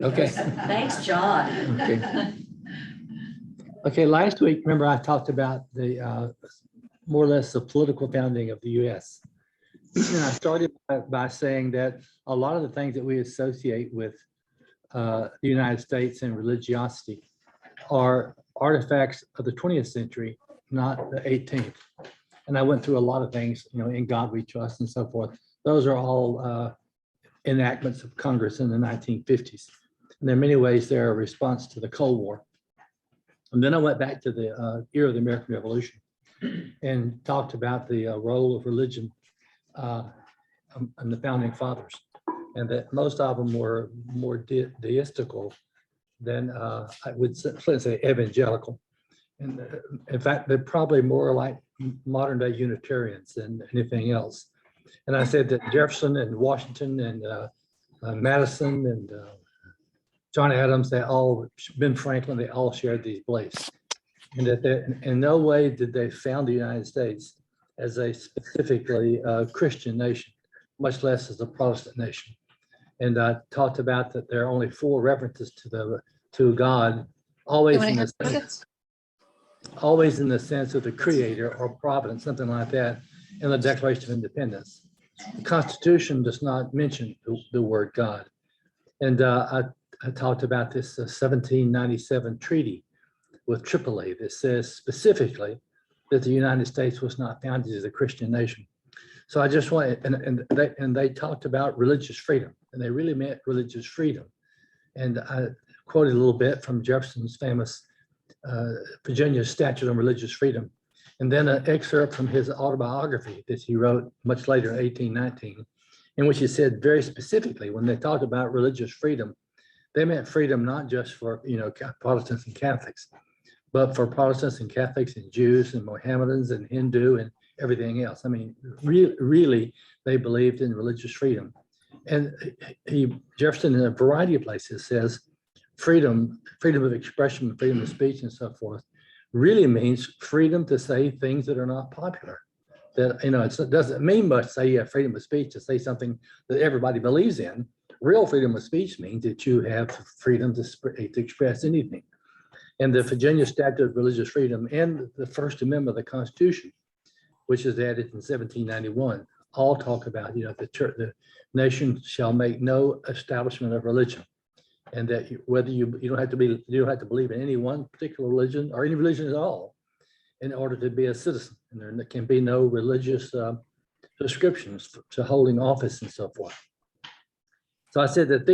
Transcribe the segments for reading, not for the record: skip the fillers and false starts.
Okay. Thanks, John. Okay. Okay, last week, remember I talked about the more or less the political founding of the U.S. And I started by saying that a lot of the things that we associate with the United States and religiosity are artifacts of the 20th century, not the 18th. And I went through a lot of things, you know, in God we trust and so forth. Those are all enactments of Congress in the 1950s. And in many ways, they're a response to the Cold War. And then I went back to the era of the American Revolution and talked about the role of religion and the founding fathers, and that most of them were more deistical than I would say evangelical. And in fact, they're probably more like modern day Unitarians than anything else. And I said that Jefferson and Washington and Madison and John Adams, Ben Franklin, they all shared these beliefs. And that in no way did they found the United States as a specifically Christian nation, much less as a Protestant nation. And I talked about that there are only 4 references to God, always in the sense of the creator or providence, something like that, in the Declaration of Independence. The Constitution does not mention the word God. And I talked about this 1797 treaty with AAA that says specifically that the United States was not founded as a Christian nation. So I just want, and they talked about religious freedom, and they really meant religious freedom. And I quoted a little bit from Jefferson's famous Virginia Statute on Religious Freedom, and then an excerpt from his autobiography that he wrote much later in 1819, in which he said very specifically, when they talked about religious freedom, they meant freedom not just for, you know, Protestants and Catholics, but for Protestants and Catholics and Jews and Mohammedans and Hindu and everything else. I mean, really, they believed in religious freedom. And Jefferson, in a variety of places, says freedom of expression, freedom of speech, and so forth, really means freedom to say things that are not popular. That, you know, it doesn't mean much to say you have freedom of speech to say something that everybody believes in. Real freedom of speech means that you have freedom to express anything. And the Virginia Statute of Religious Freedom and the First Amendment of the Constitution, which is added in 1791, all talk about, you know, the nation shall make no establishment of religion, and that whether you don't have to believe in any one particular religion or any religion at all in order to be a citizen, and there can be no religious prescriptions to holding office and so forth. So I said that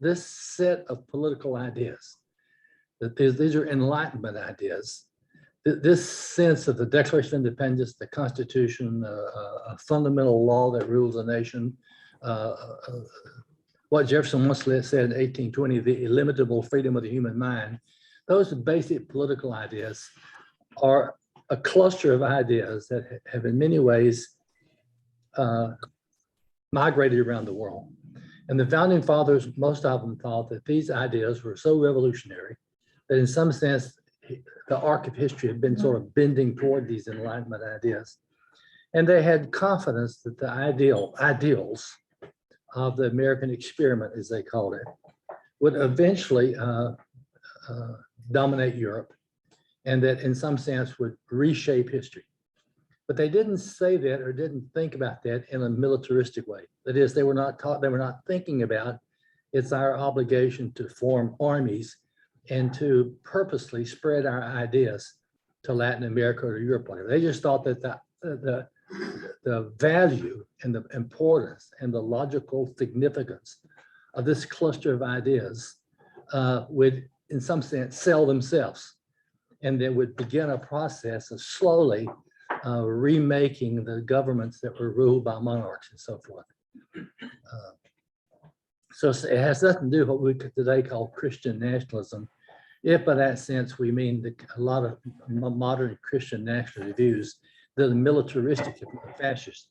this set of political ideas, that these are Enlightenment ideas, this sense of the Declaration of Independence, the Constitution, a fundamental law that rules a nation, what Jefferson once said in 1820, the illimitable freedom of the human mind, those basic political ideas are a cluster of ideas that have in many ways migrated around the world. And the founding fathers, most of them thought that these ideas were so revolutionary that in some sense, the arc of history had been sort of bending toward these Enlightenment ideas. And they had confidence that the ideals of the American experiment, as they called it, would eventually dominate Europe, and that in some sense would reshape history. But they didn't say that or didn't think about that in a militaristic way. That is, they were not thinking about it's our obligation to form armies and to purposely spread our ideas to Latin America or Europe. They just thought that the value and the importance and the logical significance of this cluster of ideas would, in some sense, sell themselves. And they would begin a process of slowly remaking the governments that were ruled by monarchs and so forth. So it has nothing to do with what we could today call Christian nationalism, if by that sense we mean a lot of modern Christian nationalist views that are militaristic and fascist,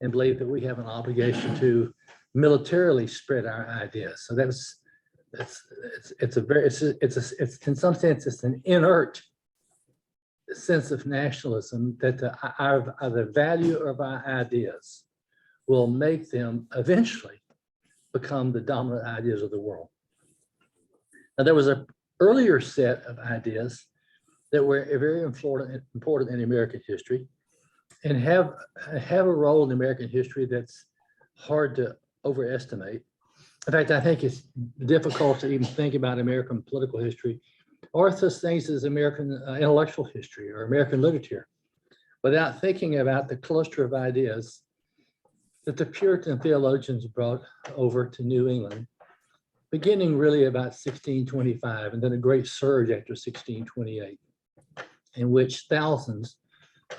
and believe that we have an obligation to militarily spread our ideas. So it's in some sense it's an inert sense of nationalism that the value of our ideas will make them eventually become the dominant ideas of the world. Now, there was an earlier set of ideas that were very important in American history and have a role in American history that's hard to overestimate. In fact, I think it's difficult to even think about American political history or such things as American intellectual history or American literature without thinking about the cluster of ideas that the Puritan theologians brought over to New England, beginning really about 1625, and then a great surge after 1628, in which thousands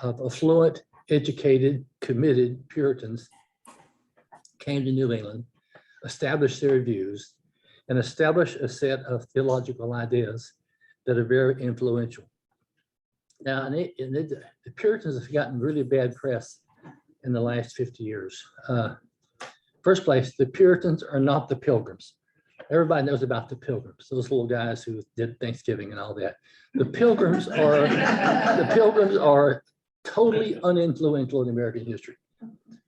of affluent, educated, committed Puritans came to New England, established their views, and established a set of theological ideas that are very influential. Now, the Puritans have gotten really bad press in the last 50 years. First place, the Puritans are not the Pilgrims. Everybody knows about the Pilgrims, those little guys who did Thanksgiving and all that. The Pilgrims are totally uninfluential in American history.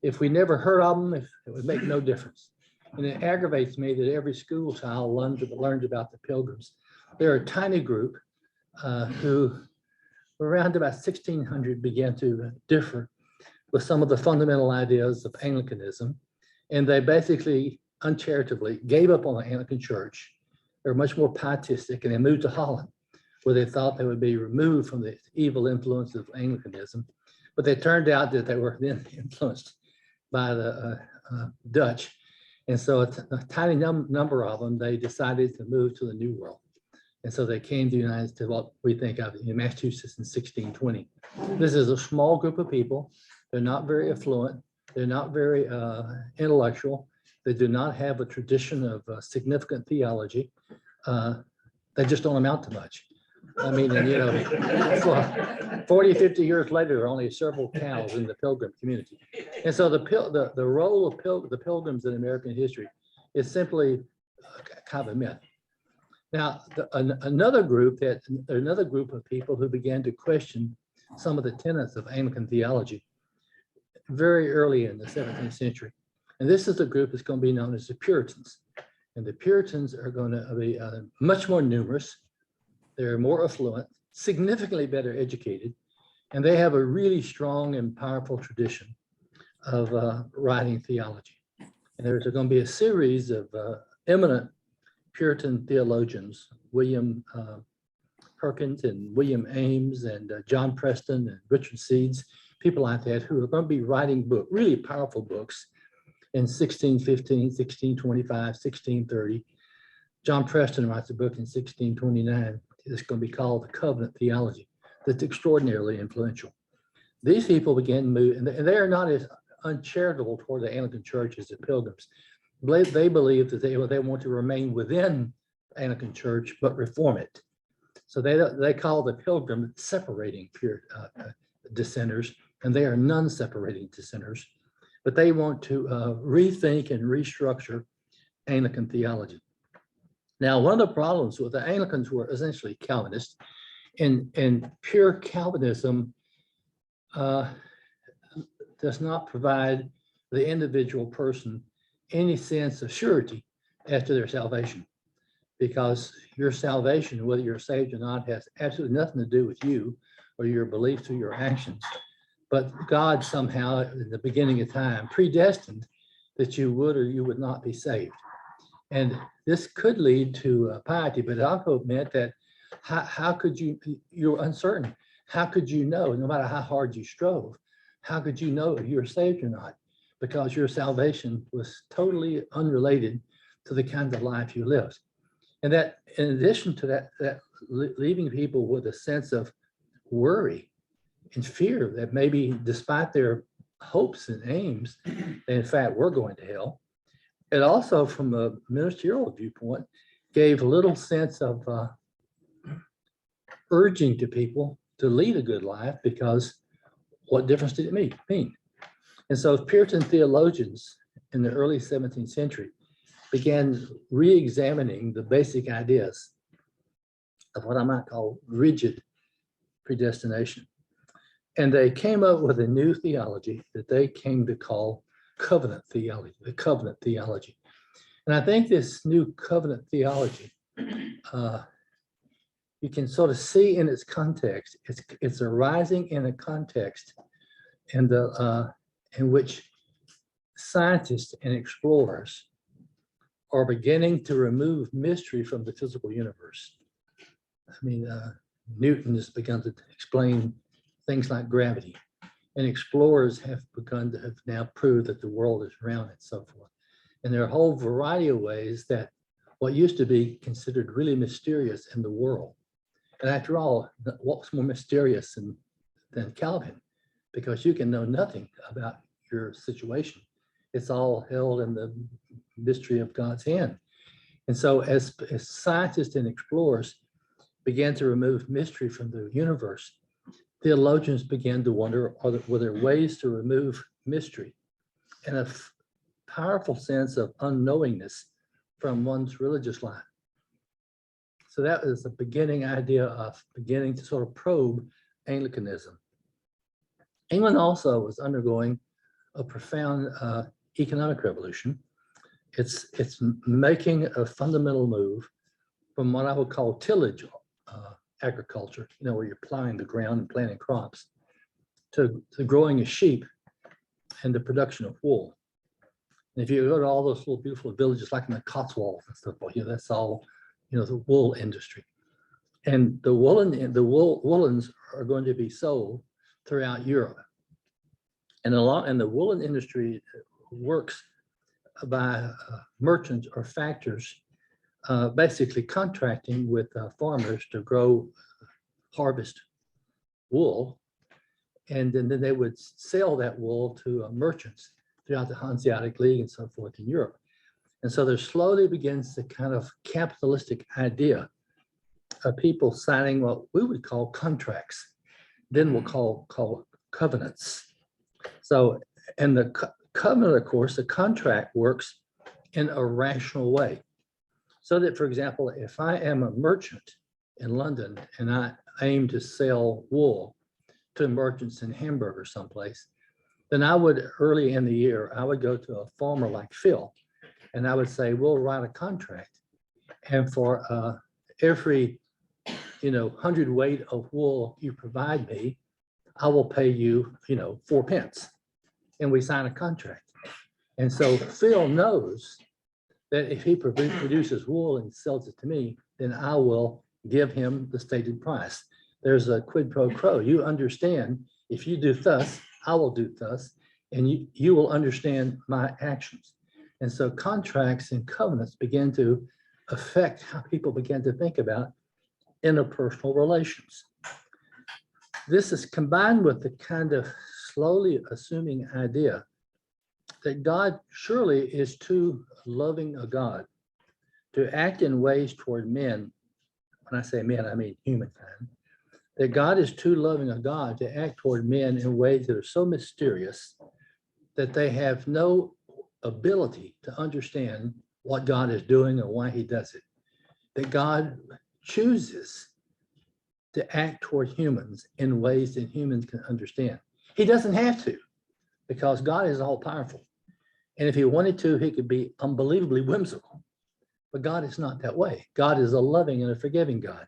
If we never heard of them, it would make no difference. And it aggravates me that every school child learns about the Pilgrims. They're a tiny group who around about 1600 began to differ with some of the fundamental ideas of Anglicanism. And they basically, uncharitably, gave up on the Anglican Church. They were much more pietistic, and they moved to Holland, where they thought they would be removed from the evil influence of Anglicanism. But they turned out that they were then influenced by the Dutch. And so a tiny number of them, they decided to move to the New World. And so they came to the United States, what we think of in Massachusetts in 1620. This is a small group of people. They're not very affluent. They're not very intellectual. They do not have a tradition of significant theology. They just don't amount to much. I mean, and, you know, 40, 50 years later, there are only several cows in the Pilgrim community. And so the role of the Pilgrims in American history is simply kind of a myth. Now, another group of people who began to question some of the tenets of Anglican theology very early in the 17th century. And this is the group that's going to be known as the Puritans. And the Puritans are going to be much more numerous. They're more affluent, significantly better educated, and they have a really strong and powerful tradition of writing theology. And there's going to be a series of eminent Puritan theologians, William Perkins and William Ames and John Preston and Richard Seeds, people like that, who are going to be writing really powerful books in 1615, 1625, 1630. John Preston writes a book in 1629. It's going to be called the Covenant Theology. That's extraordinarily influential. These people began to move, and they are not as uncharitable toward the Anglican Church as the Pilgrims. They believe that they want to remain within the Anglican Church, but reform it. So they call the Pilgrim separating dissenters, and they are non-separating dissenters. But they want to rethink and restructure Anglican theology. Now, one of the problems with the Anglicans were essentially Calvinists, and pure Calvinism does not provide the individual person any sense of surety as to their salvation, because your salvation, whether you're saved or not, has absolutely nothing to do with you or your beliefs or your actions. But God somehow, at the beginning of time, predestined that you would or you would not be saved. And this could lead to piety, but it also meant that how could you're uncertain. How could you know, no matter how hard you strove, how could you know if you were saved or not? Because your salvation was totally unrelated to the kind of life you lived. And that, in addition to that leaving people with a sense of worry and fear that maybe despite their hopes and aims, they in fact were going to hell. It also, from a ministerial viewpoint, gave a little sense of urging to people to lead a good life, because what difference did it mean? And so Puritan theologians in the early 17th century began re-examining the basic ideas of what I might call rigid predestination. And they came up with a new theology that they came to call covenant theology, the covenant theology. And I think this new covenant theology you can sort of see in its context, it's arising in a context in which scientists and explorers are beginning to remove mystery from the physical universe. I mean, Newton has begun to explain things like gravity, and explorers have now proved that the world is round and so forth. And there are a whole variety of ways that what used to be considered really mysterious in the world. And after all, what's more mysterious than Calvin? Because you can know nothing about your situation. It's all held in the mystery of God's hand. And so as scientists and explorers began to remove mystery from the universe, theologians began to wonder, were there ways to remove mystery and a powerful sense of unknowingness from one's religious life? So that was the beginning idea of beginning to sort of probe Anglicanism. England also was undergoing a profound economic revolution. It's making a fundamental move from what I would call tillage agriculture, where you're plowing the ground and planting crops, to growing of sheep and the production of wool. And if you go to all those little beautiful villages like in the Cotswolds and stuff, that's all, the wool industry. And the woolens are going to be sold throughout Europe. And the woolen industry works by merchants or factors, basically contracting with farmers to harvest wool, and then they would sell that wool to merchants throughout the Hanseatic League and so forth in Europe. And so there slowly begins the kind of capitalistic idea of people signing what we would call contracts, then we'll call covenants. So, and the covenant, of course, the contract works in a rational way. So that, for example, if I am a merchant in London and I aim to sell wool to merchants in Hamburg or someplace, then I would, early in the year, I would go to a farmer like Phil, and I would say, we'll write a contract. And for every 100 weight of wool you provide me, I will pay you, 4 pence. And we sign a contract. And so Phil knows that if he produces wool and sells it to me, then I will give him the stated price. There's a quid pro quo. You understand, if you do thus, I will do thus, and you will understand my actions. And so contracts and covenants began to affect how people began to think about interpersonal relations. This is combined with the kind of slowly assuming idea that God surely is too loving a God to act in ways toward men. When I say men, I mean humankind. That God is too loving a God to act toward men in ways that are so mysterious that they have no ability to understand what God is doing or why he does it. That God chooses to act toward humans in ways that humans can understand. He doesn't have to, because God is all powerful. And if he wanted to, he could be unbelievably whimsical. But God is not that way. God is a loving and a forgiving God.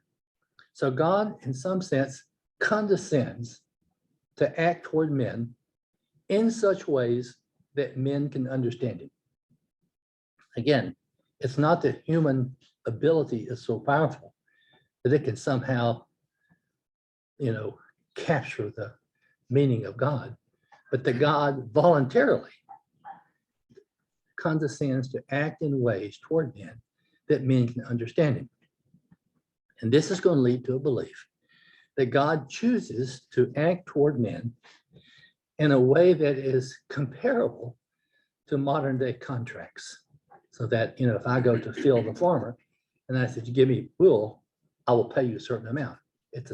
So God, in some sense, condescends to act toward men in such ways that men can understand him. Again, it's not that human ability is so powerful that it can somehow, capture the meaning of God, but that God voluntarily condescends to act in ways toward men that men can understand him. And this is going to lead to a belief that God chooses to act toward men in a way that is comparable to modern day contracts. So that, if I go to Phil the farmer and I said, you give me wool, I will pay you a certain amount. If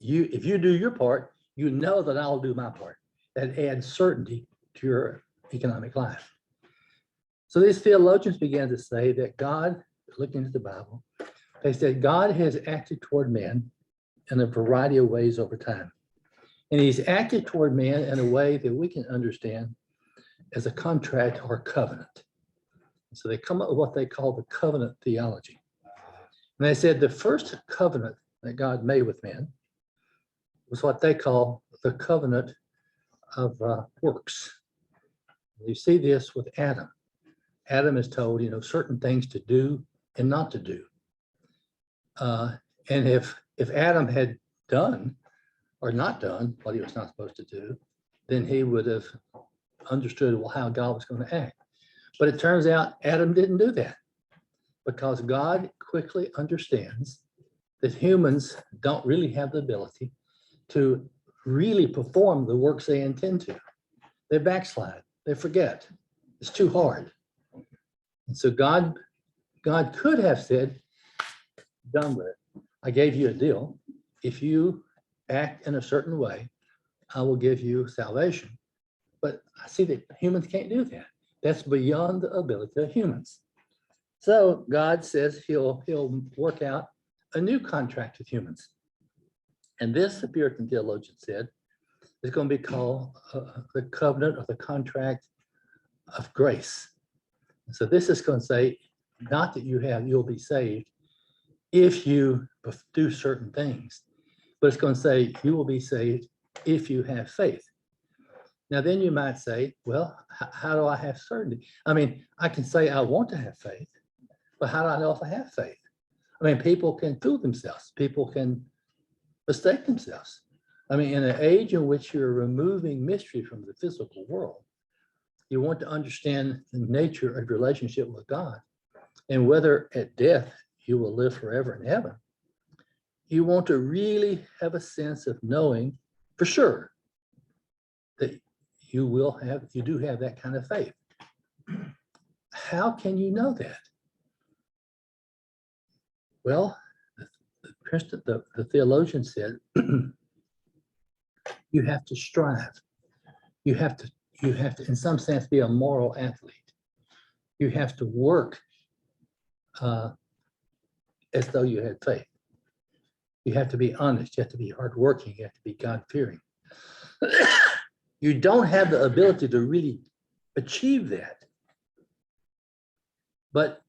you do your part, you know that I'll do my part. That adds certainty to your economic life. So these theologians began to say that God, looking at the Bible, they said God has acted toward men in a variety of ways over time. And he's acted toward man in a way that we can understand as a contract or covenant. So they come up with what they call the covenant theology. And they said the first covenant that God made with man was what they call the covenant of works. You see this with Adam. Adam is told, certain things to do and not to do. And if Adam had done or not done what he was not supposed to do, then he would have understood how God was going to act. But it turns out Adam didn't do that, because God quickly understands that humans don't really have the ability to really perform the works they intend to. They backslide, they forget. It's too hard. And so God could have said, done with it. I gave you a deal. If you act in a certain way, I will give you salvation. But I see that humans can't do that. That's beyond the ability of humans. So God says he'll work out a new contract with humans. And this, the Puritan theologian said, is going to be called the covenant or the contract of grace. So this is going to say, not that you'll be saved if you do certain things, but it's going to say you will be saved if you have faith. Now, then you might say, well, how do I have certainty? I mean, I can say I want to have faith, but how do I know if I have faith? I mean, people can fool themselves. People can mistake themselves. I mean, in an age in which you're removing mystery from the physical world, you want to understand the nature of your relationship with God and whether at death you will live forever in heaven. You want to really have a sense of knowing for sure that you do have that kind of faith. How can you know that? Well, the theologian said, you have to strive. You have to, in some sense, be a moral athlete. You have to work as though you had faith. You have to be honest. You have to be hardworking. You have to be God-fearing. You don't have the ability to really achieve that. But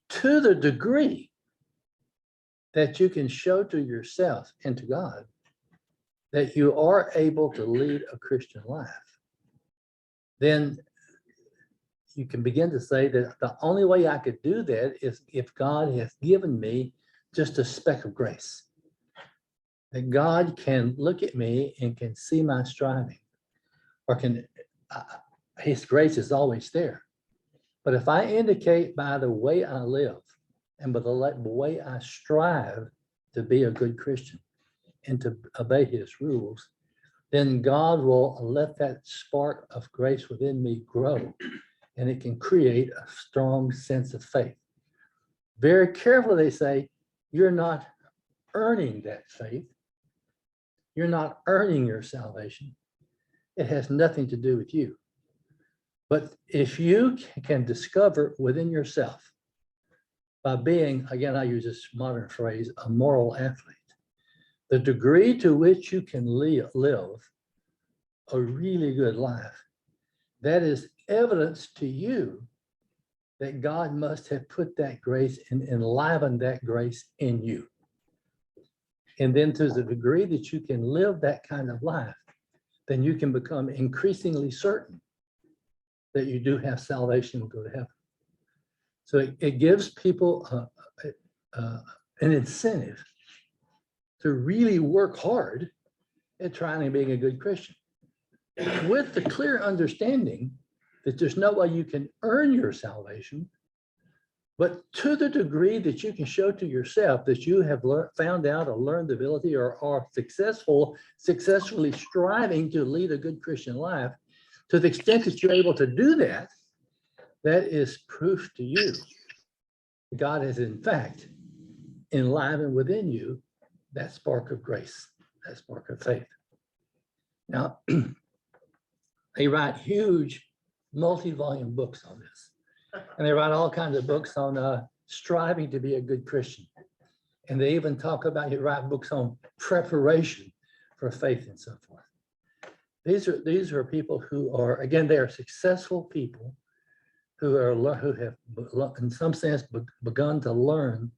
to the degree that you can show to yourself and to God that you are able to lead a Christian life, then you can begin to say that the only way I could do that is if God has given me just a speck of grace. That God can look at me and can see my striving, or his grace is always there. But if I indicate by the way I live and by the way I strive to be a good Christian and to obey his rules, then God will let that spark of grace within me grow, and it can create a strong sense of faith. Very carefully, they say, you're not earning that faith. You're not earning your salvation. It has nothing to do with you. But if you can discover within yourself, by being, again, I use this modern phrase, a moral athlete, the degree to which you can live a really good life, that is evidence to you that God must have put that grace and enlivened that grace in you. And then to the degree that you can live that kind of life, then you can become increasingly certain that you do have salvation and go to heaven. So it gives people an incentive to really work hard at trying and being a good Christian, with the clear understanding that there's no way you can earn your salvation, but to the degree that you can show to yourself that you have found out or learned the ability or are successfully striving to lead a good Christian life, to the extent that you're able to do that, that is proof to you God has in fact enlivened within you that spark of grace, that spark of faith. Now, they write huge multi-volume books on this. And they write all kinds of books on striving to be a good Christian. And they even talk about, you write books on preparation for faith and so forth. These are people who are, again, they are successful people who have, in some sense, begun to learn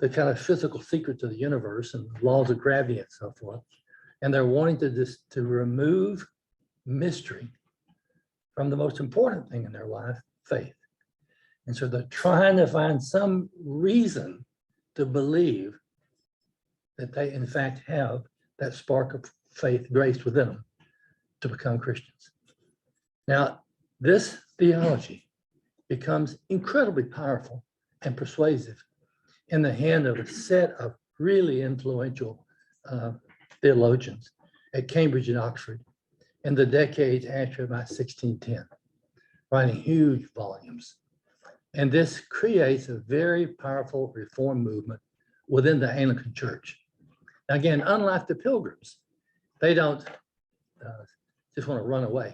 the kind of physical secrets of the universe and laws of gravity and so forth. And they're wanting to remove mystery from the most important thing in their life, faith. And so they're trying to find some reason to believe that they in fact have that spark of faith graced within them to become Christians. Now, this theology becomes incredibly powerful and persuasive in the hand of a set of really influential theologians at Cambridge and Oxford in the decades after about 1610, writing huge volumes. And this creates a very powerful reform movement within the Anglican Church. Again, unlike the Pilgrims, they don't just want to run away.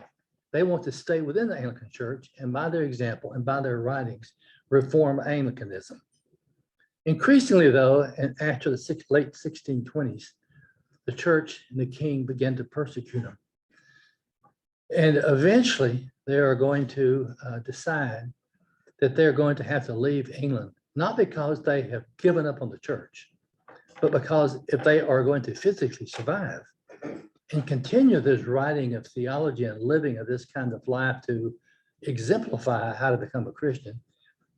They want to stay within the Anglican Church and by their example and by their writings, reform Anglicanism. Increasingly though, and after the late 1620s, the church and the king began to persecute them. And eventually they are going to decide that they're going to have to leave England, not because they have given up on the church, but because if they are going to physically survive and continue this writing of theology and living of this kind of life to exemplify how to become a Christian,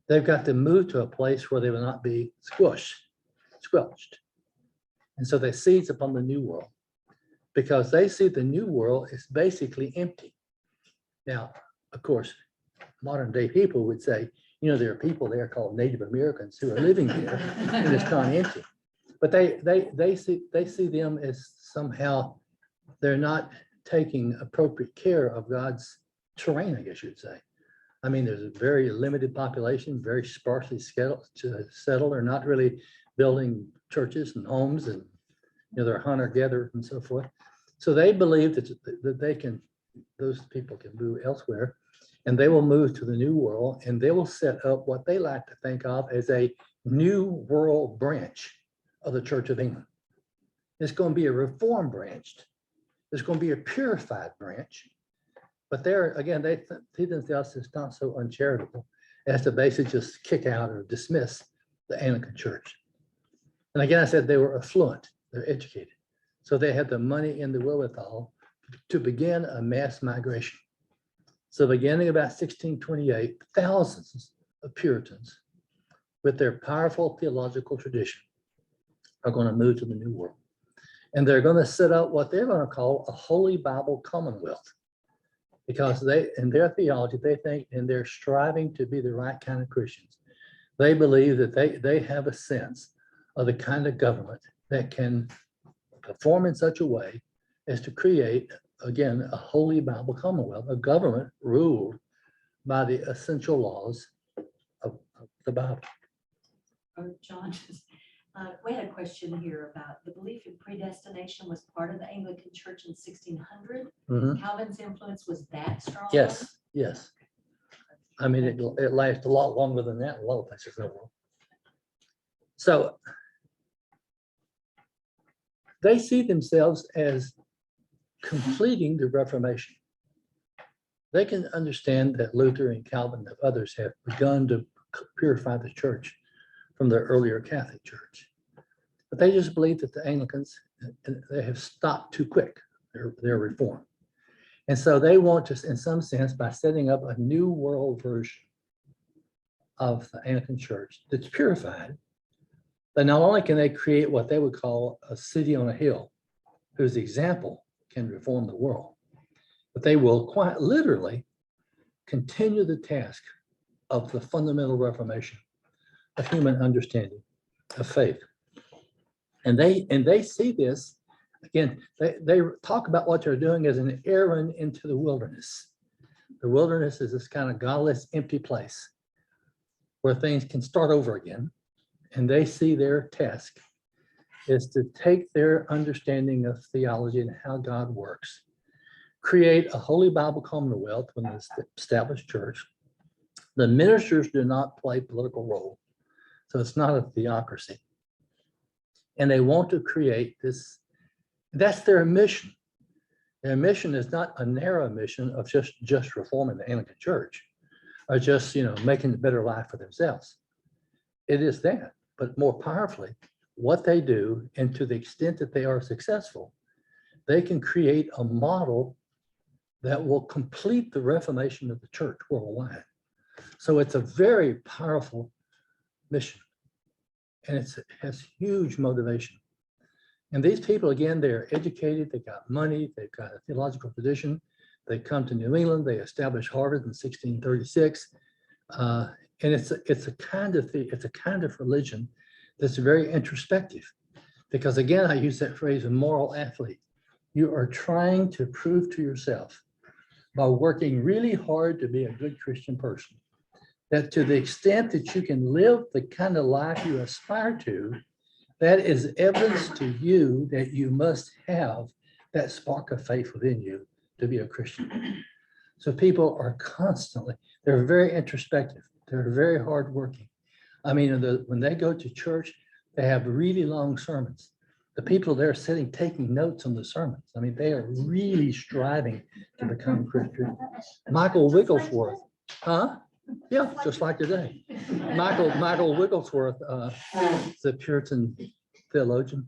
they've got to move to a place where they will not be squelched. And so they seize upon the new world because they see the new world is basically empty. Now, of course, modern day people would say, you know, there are people there called Native Americans who are living there and it's kind of empty. But they see them as somehow they're not taking appropriate care of God's terrain, I guess you'd say. I mean, there's a very limited population, very sparsely settled. They're not really building churches and homes, and they're hunter-gatherers and so forth. So they believe that those people can move elsewhere, and they will move to the new world, and they will set up what they like to think of as a new world branch of the Church of England. It's going to be a reformed branch. There's going to be a purified branch. But there, again, they see themselves as not so uncharitable as to basically just kick out or dismiss the Anglican Church. And again, I said they were affluent, they're educated. So they had the money and the wherewithal to begin a mass migration. So beginning about 1628, thousands of Puritans with their powerful theological tradition are going to move to the New World. And they're going to set up what they're going to call a Holy Bible Commonwealth. Because in their theology, they think, and they're striving to be the right kind of Christians, they believe that they have a sense of the kind of government that can perform in such a way as to create, again, a Holy Bible Commonwealth, a government ruled by the essential laws of the Bible. John, we had a question here about the belief in predestination was part of the Anglican Church in 1600. Mhm. Calvin's influence was that strong? Yes, yes. I mean, it lasts a lot longer than that in a lot of places in the world. So they see themselves as completing the Reformation. They can understand that Luther and Calvin and others have begun to purify the church from the earlier Catholic Church. But they just believe that the Anglicans, they have stopped too quick, their reform. And so they want to, in some sense, by setting up a new world version of the Anglican Church that's purified, that not only can they create what they would call a city on a hill, whose example can reform the world, but they will quite literally continue the task of the fundamental reformation of human understanding of faith. And they see this, again, they talk about what they're doing as an errand into the wilderness. The wilderness is this kind of godless, empty place where things can start over again. And they see their task is to take their understanding of theology and how God works, create a Holy Bible Commonwealth within the established church. The ministers do not play a political role, so it's not a theocracy. And they want to create this, that's their mission. Their mission is not a narrow mission of just reforming the Anglican Church or just, making a better life for themselves. It is that, but more powerfully, what they do, and to the extent that they are successful, they can create a model that will complete the reformation of the church worldwide. So it's a very powerful mission, and it has huge motivation. And these people, again, they're educated, they got money, they've got a theological tradition. They come to New England, they establish Harvard in 1636. And it's a kind of religion that's very introspective. Because again, I use that phrase, a moral athlete. You are trying to prove to yourself by working really hard to be a good Christian person, that to the extent that you can live the kind of life you aspire to, that is evidence to you that you must have that spark of faith within you to be a Christian. So people are constantly, they're very introspective. They're very hardworking. I mean, when they go to church, they have really long sermons. The people there sitting, taking notes on the sermons. I mean, they are really striving to become Christian. Michael Wigglesworth, huh? Yeah, just like today. Michael Wigglesworth, the Puritan theologian.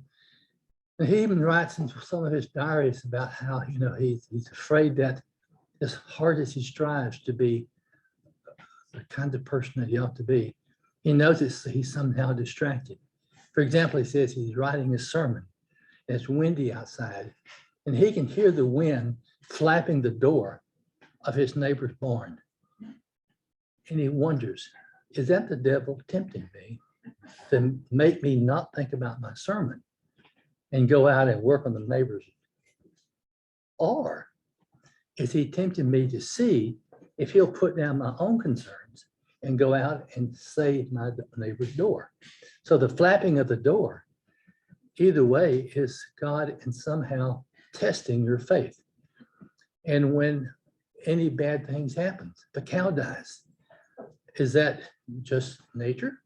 And he even writes in some of his diaries about how, he's afraid that as hard as he strives to be the kind of person that he ought to be, he notices he's somehow distracted. For example, he says he's writing his sermon. It's windy outside, and he can hear the wind flapping the door of his neighbor's barn. And he wonders, is that the devil tempting me to make me not think about my sermon and go out and work on the neighbors? Or is he tempting me to see if he'll put down my own concerns and go out and save my neighbor's door? So the flapping of the door, either way, is God in somehow testing your faith. And when any bad things happen, the cow dies, is that just nature?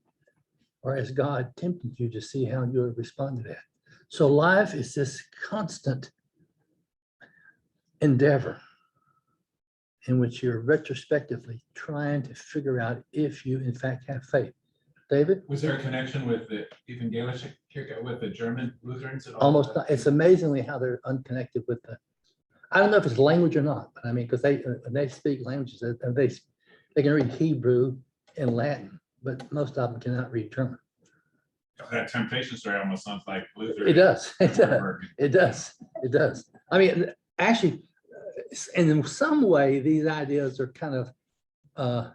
Or is God tempting you to see how you would respond to that? So life is this constant endeavor in which you're retrospectively trying to figure out if you in fact have faith. David? Was there a connection with the Evangelistic, with the German Lutherans at all? Almost not. It's amazingly how they're unconnected with I don't know if it's language or not, but I mean, because they speak languages, they can read Hebrew and Latin, but most of them cannot read German. That temptation story almost sounds like Luther. It does. It does. I mean, actually, in some way, these ideas are kind of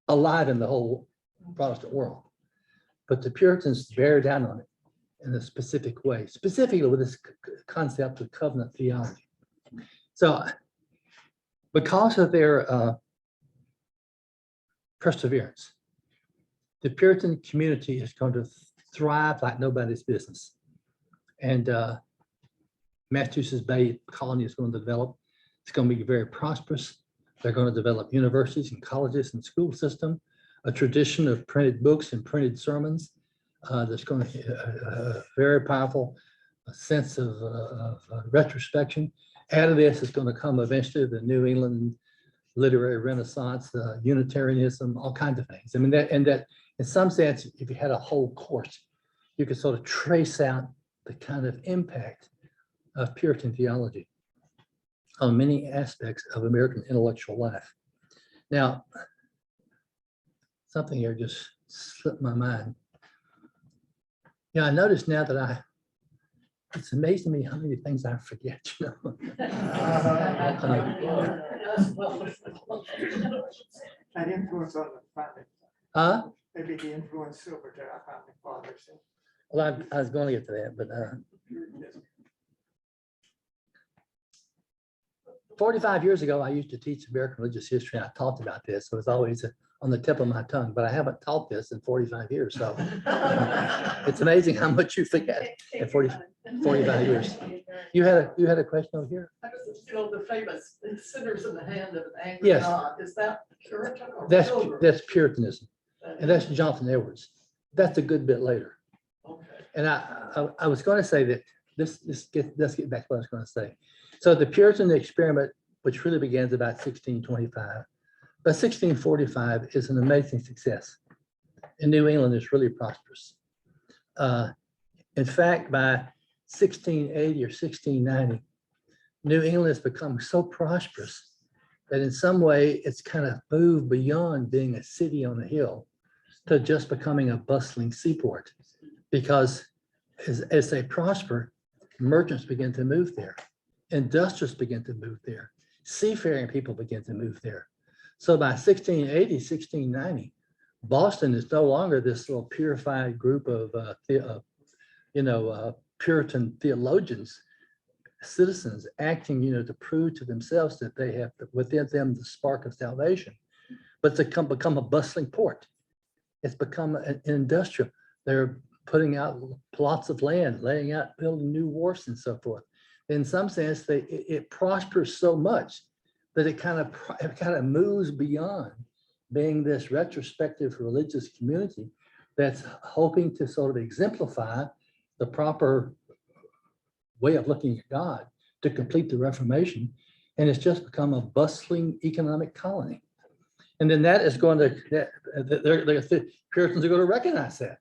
alive in the whole Protestant world. But the Puritans bear down on it in a specific way, specifically with this concept of covenant theology. So because of their perseverance, the Puritan community is going to thrive like nobody's business. And Massachusetts Bay Colony is going to develop. It's going to be very prosperous. They're going to develop universities and colleges and school system, a tradition of printed books and printed sermons. There's going to be a very powerful sense of retrospection. Out of this is going to come eventually the New England literary renaissance, Unitarianism, all kinds of things. I mean, that in some sense, if you had a whole course, you could sort of trace out the kind of impact of Puritan theology on many aspects of American intellectual life. Now, something here just slipped my mind. I notice now that it's amazing to me how many things I forget, That influence on the family. Maybe the influence over to our family fathers. Well, I was going to get to that, but 45 years ago, I used to teach American religious history. I talked about this, so it's always on the tip of my tongue, but I haven't taught this in 45 years. So it's amazing how much you forget in 45 years. You had a question over here? The famous sinners in the hand of an angry Yes. God. Is that Puritan or That's Pilgrim? Puritanism, and that's Jonathan Edwards. That's a good bit later. Okay. And I was going to say that let's get back to what I was going to say. So the Puritan experiment, which really begins about 1625, but 1645 is an amazing success. In New England, it's really prosperous. In fact, by 1680 or 1690, New England has become so prosperous that in some way it's kind of moved beyond being a city on a hill to just becoming a bustling seaport. Because as they prosper, merchants begin to move there, industrialists begin to move there, seafaring people begin to move there. So by 1680, 1690, Boston is no longer this little purified group of Puritan theologians, citizens acting, to prove to themselves that they have within them the spark of salvation, but it's become a bustling port. It's become an industrial. They're putting out plots of land, laying out, building new wharfs and so forth. In some sense, it prospers so much that it kind of moves beyond being this retrospective religious community that's hoping to sort of exemplify the proper way of looking at God to complete the Reformation. And it's just become a bustling economic colony. And then that is going to, the Puritans are going to recognize that.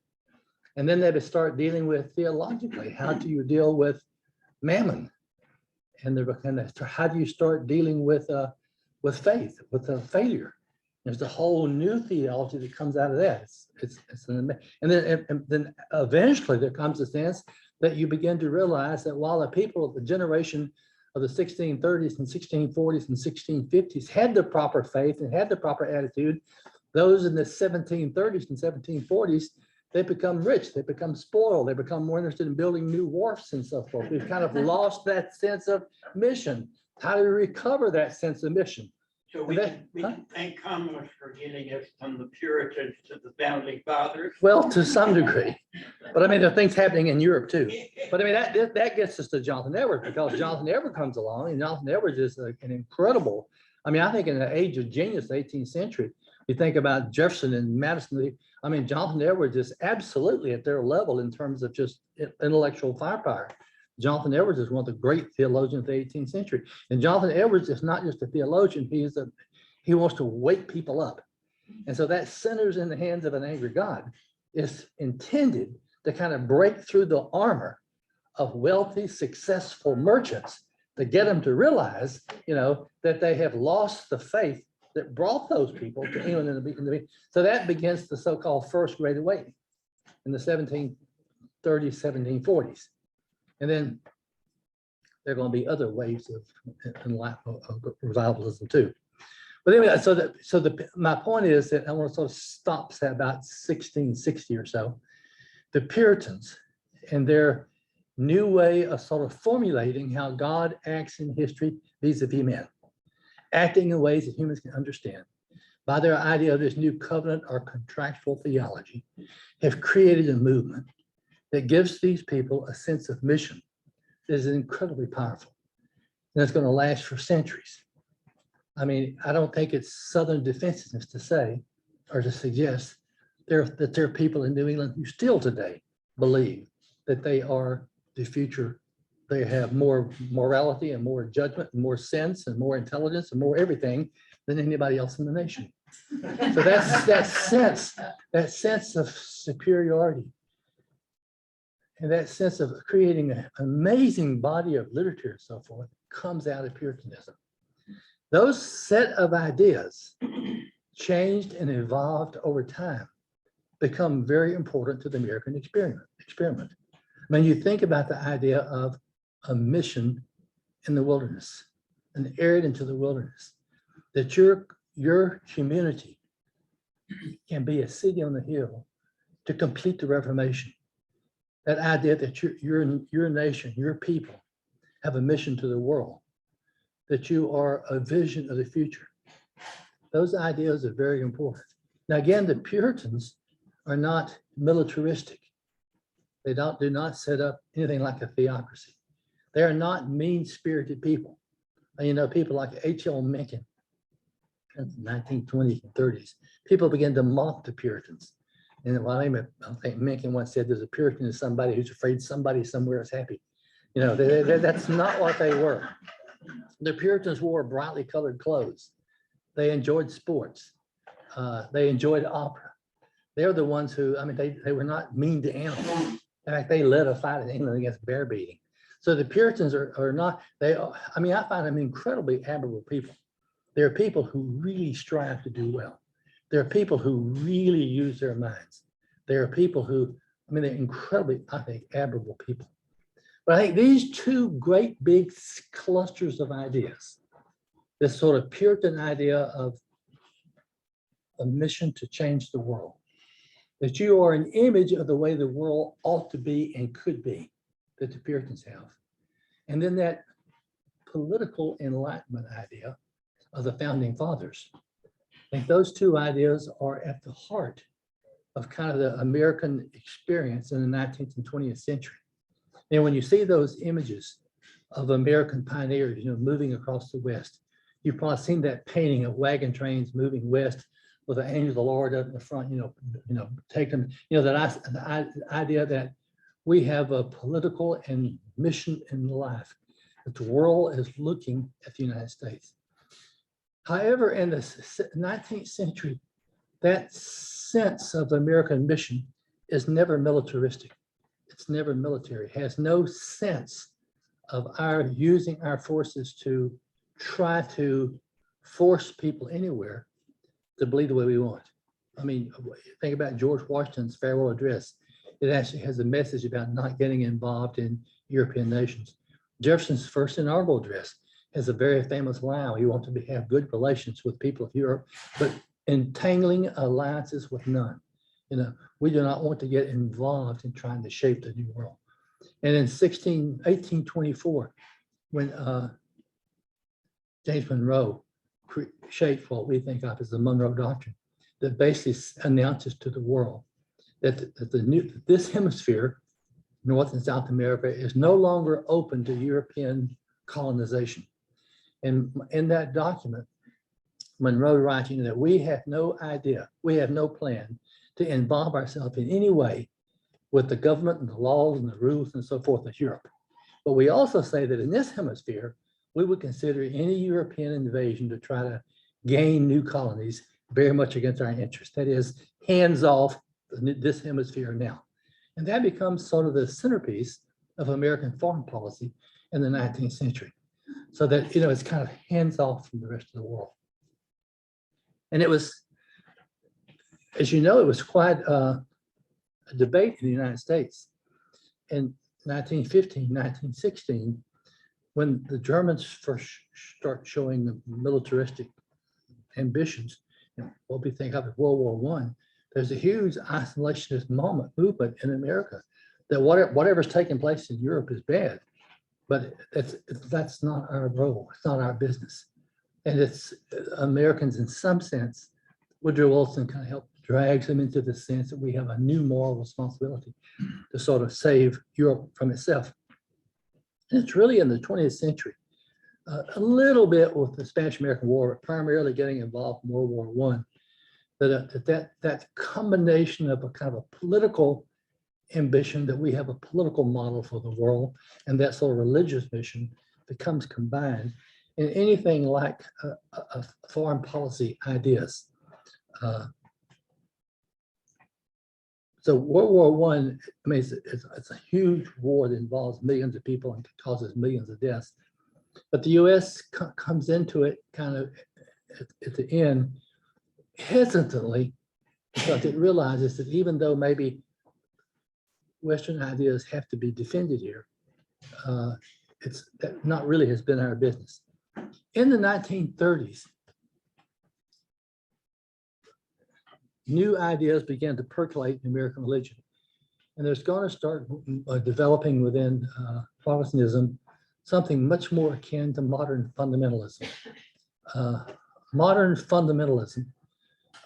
And then they would start dealing with theologically, how do you deal with mammon? And how do you start dealing with faith, with failure? There's a whole new theology that comes out of that. And then eventually there comes a sense that you begin to realize that while the people of the generation of the 1630s and 1640s and 1650s had the proper faith and had the proper attitude, those in the 1730s and 1740s, they become rich, they become spoiled, they become more interested in building new wharfs and so forth. We've kind of lost that sense of mission. How do we recover that sense of mission? So we can thank Commonwealth for getting us from the Puritans to the Founding Fathers. Well, to some degree, but I mean, there are things happening in Europe too. But I mean, that gets us to Jonathan Edwards, because Jonathan Edwards comes along, and Jonathan Edwards is an incredible, I mean, I think in the age of genius, the 18th century, you think about Jefferson and Madison, I mean, Jonathan Edwards is absolutely at their level in terms of just intellectual firepower. Jonathan Edwards is one of the great theologians of the 18th century. And Jonathan Edwards is not just a theologian, he wants to wake people up. And so that sinners in the hands of an angry God is intended to kind of break through the armor of wealthy, successful merchants to get them to realize, that they have lost the faith that brought those people to England in the so that begins the so-called First Great Awakening in the 1730s, 1740s. And then there are going to be other waves of revivalism too. But anyway, my point is that I want to sort of stop at about 1660 or so. The Puritans and their new way of sort of formulating how God acts in history vis-a-vis men, acting in ways that humans can understand, by their idea of this new covenant or contractual theology, have created a movement that gives these people a sense of mission that is incredibly powerful. And it's going to last for centuries. I mean, I don't think it's Southern defensiveness to say or to suggest that there are people in New England who still today believe that they are the future. They have more morality and more judgment and more sense and more intelligence and more everything than anybody else in the nation. So that's that sense of superiority and that sense of creating an amazing body of literature and so forth comes out of Puritanism. Those set of ideas changed and evolved over time, become very important to the American experiment. When you think about the idea of a mission in the wilderness, an errand into the wilderness, that your community can be a city on the hill to complete the Reformation. That idea that your nation, your people have a mission to the world, that you are a vision of the future. Those ideas are very important. Now, again, the Puritans are not militaristic. They do not set up anything like a theocracy. They are not mean-spirited people. People like H.L. Mencken in the 1920s and 30s, people began to mock the Puritans. And I think Mencken once said, there's a Puritan is somebody who's afraid somebody somewhere is happy. That's not what they were. The Puritans wore brightly colored clothes. They enjoyed sports. They enjoyed opera. They're the ones who, they were not mean to animals. In fact, they led a fight in England against bear beating. So the Puritans are not, I mean, I find them incredibly admirable people. They're people who really strive to do well. There are people who really use their minds. There are people who, I mean, they're incredibly, I think, admirable people. But I think these two great big clusters of ideas, this sort of Puritan idea of a mission to change the world, that you are an image of the way the world ought to be and could be, that the Puritans have. And then that political enlightenment idea of the founding fathers. I think those two ideas are at the heart of kind of the American experience in the 19th and 20th century. And when you see those images of American pioneers, you know, moving across the West, you've probably seen that painting of wagon trains moving west with the angel of the Lord up in the front, you know, take them, you know, the idea that we have a political and mission in life, that the world is looking at the United States. However, in the 19th century, that sense of American mission is never militaristic. It's never military. It has no sense of our using our forces to try to force people anywhere to believe the way we want. I mean, think about George Washington's farewell address. It actually has a message about not getting involved in European nations. Jefferson's first inaugural address has a very famous line. We want to have good relations with people of Europe, but entangling alliances with none. You know, we do not want to get involved in trying to shape the new world. And in 1824, when James Monroe shaped what we think of as the Monroe Doctrine, that basically announces to the world that this hemisphere, North and South America, is no longer open to European colonization. And in that document, Monroe writing that we have no idea, we have no plan to involve ourselves in any way with the government and the laws and the rules and so forth of Europe. But we also say that in this hemisphere, we would consider any European invasion to try to gain new colonies very much against our interest. That is, hands off this hemisphere now. And that becomes sort of the centerpiece of American foreign policy in the 19th century. So that, you know, it's kind of hands off from the rest of the world. And it was, as you know, it was quite a debate in the United States. In 1915, 1916, when the Germans first start showing the militaristic ambitions, you know, what we think of as World War I, there's a huge isolationist movement in America that whatever's taking place in Europe is bad, but that's not our role. It's not our business. And it's Americans in some sense. Woodrow Wilson kind of helped drags them into the sense that we have a new moral responsibility to sort of save Europe from itself. And it's really in the 20th century, a little bit with the Spanish-American War, but primarily getting involved in World War I, that combination of a kind of a political ambition, that we have a political model for the world, and that sort of religious mission becomes combined in anything like a foreign policy ideas. So World War I, I mean, it's a huge war that involves millions of people and causes millions of deaths. But the US comes into it kind of at the end hesitantly, because it realizes that even though maybe Western ideas have to be defended here, it's that not really has been our business. In the 1930s, new ideas began to percolate in American religion. And there's going to start developing within Protestantism something much more akin to modern fundamentalism. Modern fundamentalism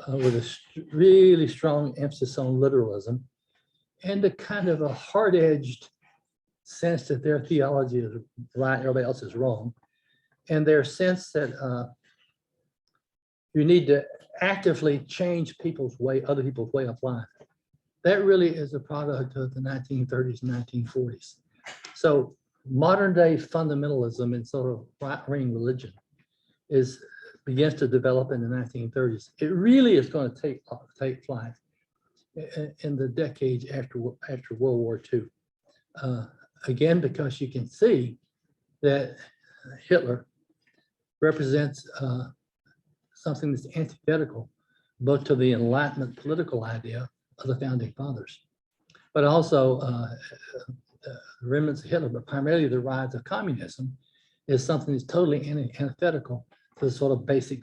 with a really strong emphasis on literalism and a kind of a hard-edged sense that their theology is right, everybody else is wrong. And their sense that you need to actively change other people's way of life. That really is a product of the 1930s and 1940s. So modern day fundamentalism and sort of right-wing religion begins to develop in the 1930s. It really is going to take flight in the decades after World War II. Again, because you can see that Hitler represents something that's antithetical both to the Enlightenment political idea of the founding fathers, but also the remnants of Hitler, but primarily the rise of communism is something that's totally antithetical to the sort of basic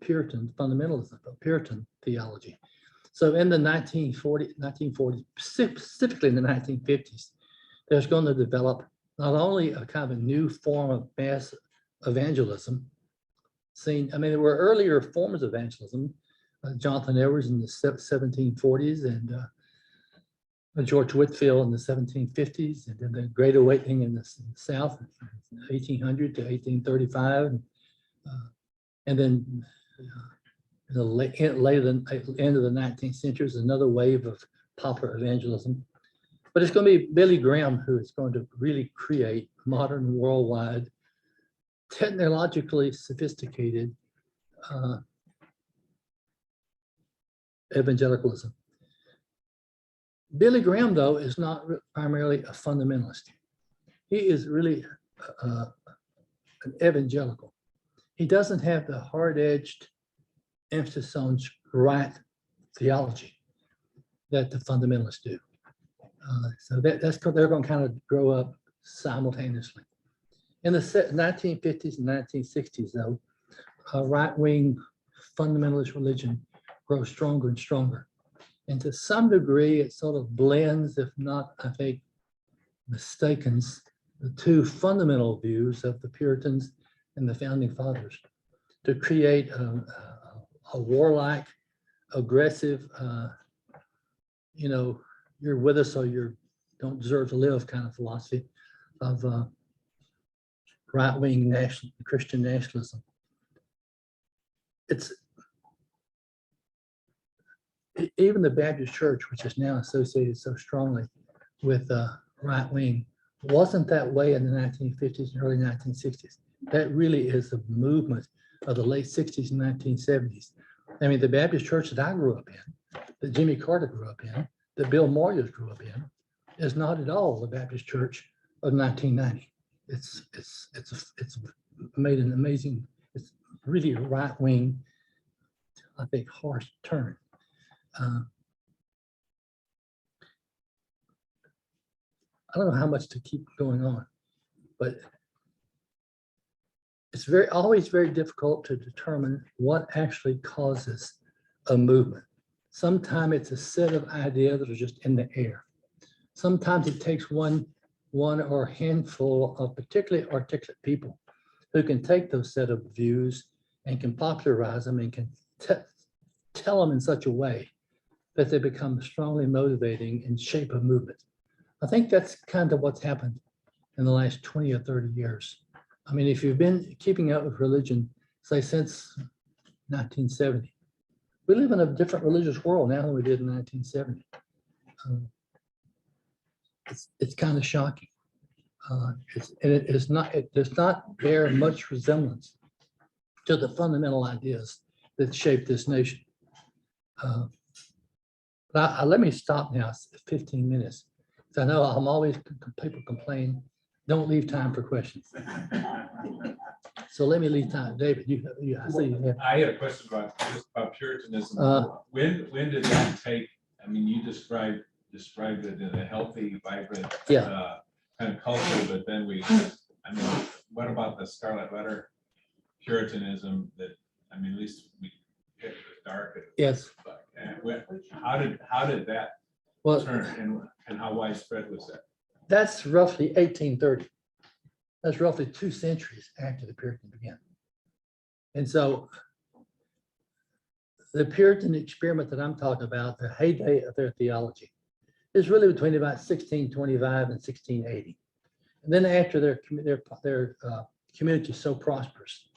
Puritan fundamentalism, Puritan theology. So in the 1940s, specifically in the 1950s, there's going to develop not only a kind of a new form of mass evangelism, there were earlier forms of evangelism, Jonathan Edwards in the 1740s and George Whitefield in the 1750s, and then the Great Awakening in the South, 1800 to 1835, and then in the end of the 19th century is another wave of popular evangelism. But it's going to be Billy Graham who is going to really create modern, worldwide, technologically sophisticated evangelicalism. Billy Graham, though, is not primarily a fundamentalist. He is really an evangelical. He doesn't have the hard-edged emphasis on right theology that the fundamentalists do. So that's they're going to kind of grow up simultaneously. In the 1950s and 1960s, though, right-wing fundamentalist religion grows stronger and stronger. And to some degree, it sort of blends, if not, I think, mistakens, the two fundamental views of the Puritans and the Founding Fathers to create a warlike, aggressive, you're with us or you don't deserve to live kind of philosophy of right-wing Christian nationalism. It's even the Baptist Church, which is now associated so strongly with right-wing, wasn't that way in the 1950s and early 1960s. That really is a movement of the late 60s and 1970s. I mean, the Baptist Church that I grew up in, that Jimmy Carter grew up in, that Bill Moyers grew up in, is not at all the Baptist Church of 1990. It's made an amazing, it's really a right-wing, I think, harsh turn. I don't know how much to keep going on, but it's always very difficult to determine what actually causes a movement. Sometimes it's a set of ideas that are just in the air. Sometimes it takes one or a handful of particularly articulate people who can take those set of views and can popularize them and can tell them in such a way that they become strongly motivating and shape a movement. I think that's kind of what's happened in the last 20 or 30 years. I mean, if you've been keeping up with religion, say since 1970, we live in a different religious world now than we did in 1970. It's kind of shocking. It does not bear much resemblance to the ideas that shaped this nation. Let me stop now, 15 minutes. I know I'm always, people complain, don't leave time for questions. So let me leave time. David, I see you have. I had a question about Puritanism. When did that take? I mean, you described it in a healthy, vibrant kind of culture, but then what about the Scarlet Letter Puritanism that, at least we picked the dark. Yes. How did that turn and how widespread was that? That's roughly 1830. That's roughly 2 centuries after the Puritans began. And so the Puritan experiment that I'm talking about, the heyday of their theology, is really between about 1625 and 1680. And then after their community is so prosperous